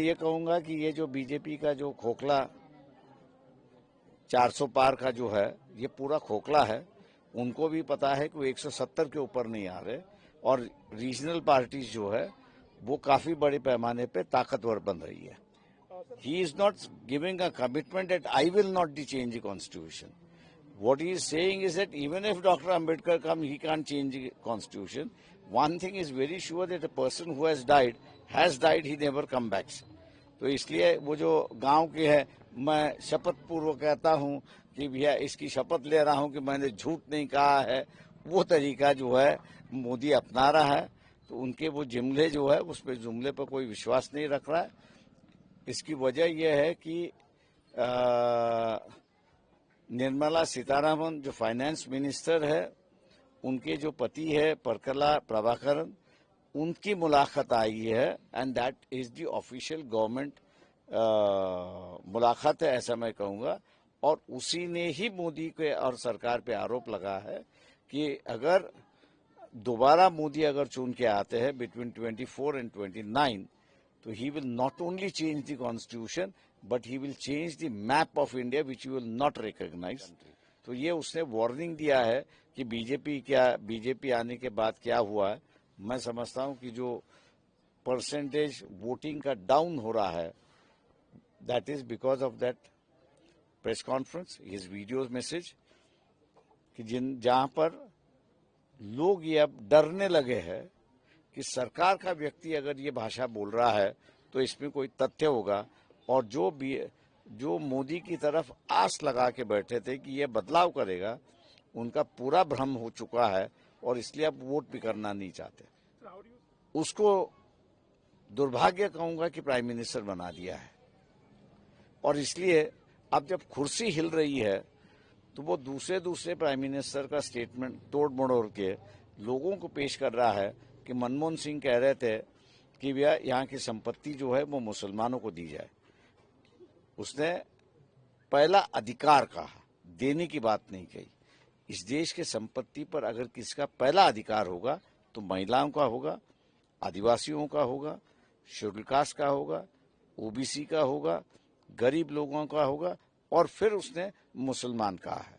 ये कहूंगा कि ये जो बीजेपी का जो खोखला 400 पार का जो है, ये पूरा खोखला है। उनको भी पता है कि वो 170 के ऊपर नहीं आ रहे और रीजनल पार्टीज जो है वो काफी बड़े पैमाने पे ताकतवर बन रही है। He is not giving a commitment that I will not change the constitution. What he is saying is that even if Dr. Ambedkar comes, he can't change the constitution. One thing is very sure that a person who has died, he never come back. तो इसलिए वो जो गांव के है, मैं शपथ पूर्वक कहता हूं कि भैया इसकी शपथ ले रहा हूं कि मैंने झूठ नहीं कहा है, वो तरीका जो है मोदी अपना रहा है। तो उनके वो जुमले जो है उस पर जुमले पर कोई विश्वास नहीं रख रहा है। इसकी वजह यह है कि निर्मला सीतारामन जो फाइनेंस मिनिस्टर है, उनके जो पति है परकला प्रभाकरन, उनकी मुलाकात आई है and that is the official government मुलाकात है, ऐसा मैं कहूंगा। और उसी ने ही मोदी के और सरकार पे आरोप लगा है कि अगर दोबारा मोदी अगर चुन के आते हैं बिटवीन 24 एंड 29, तो he will not only change the constitution but he will change the map of India which you will not recognize. तो ये उसने वार्निंग दिया है कि बीजेपी आने के बाद क्या हुआ है। मैं समझता हूं कि जो परसेंटेज वोटिंग का डाउन हो रहा है, that is because of that press conference, his video message, कि जहां पर लोग ये अब डरने लगे हैं कि सरकार का व्यक्ति अगर ये भाषा बोल रहा है तो इसमें कोई तथ्य होगा। और जो मोदी की तरफ आस लगा के बैठे थे कि ये बदलाव करेगा, उनका पूरा भ्रम हो चुका है और इसलिए अब वोट भी करना नहीं चाहते। उसको दुर्भाग्य कहूंगा कि प्राइम मिनिस्टर बना दिया है और इसलिए अब जब कुर्सी हिल रही है तो वो दूसरे प्राइम मिनिस्टर का स्टेटमेंट तोड़ मड़ोड़ के लोगों को पेश कर रहा है कि मनमोहन सिंह कह रहे थे कि भैया यहाँ की संपत्ति जो है वो मुसलमानों को दी जाए। उसने पहला अधिकार कहा, देने की बात नहीं कही। इस देश के संपत्ति पर अगर किसका पहला अधिकार होगा तो महिलाओं का होगा, आदिवासियों का होगा, शेड्यूल कास्ट का होगा, ओबीसी का होगा, गरीब लोगों का होगा और फिर उसने मुसलमान कहा है।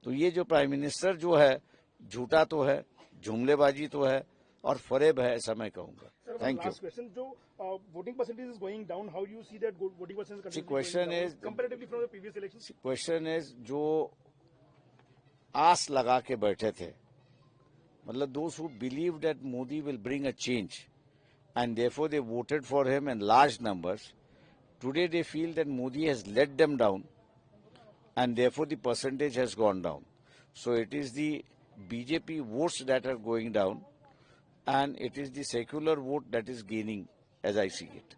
तो ये जो प्राइम मिनिस्टर जो है झूठा तो है, जुमलेबाजी तो है और फरेब है, ऐसा मैं कहूंगा। Thank you. Last question. So, voting percentage is going down. How do you see that voting percentage? See, question is comparatively from the previous elections. Question is जो आस लगा के बैठे थे, मतलब those who believed that Modi will bring a change, and therefore they voted for him in large numbers. Today they feel that Modi has let them down, and therefore the percentage has gone down. So it is the BJP votes that are going down, and it is the secular vote that is gaining, as I see it.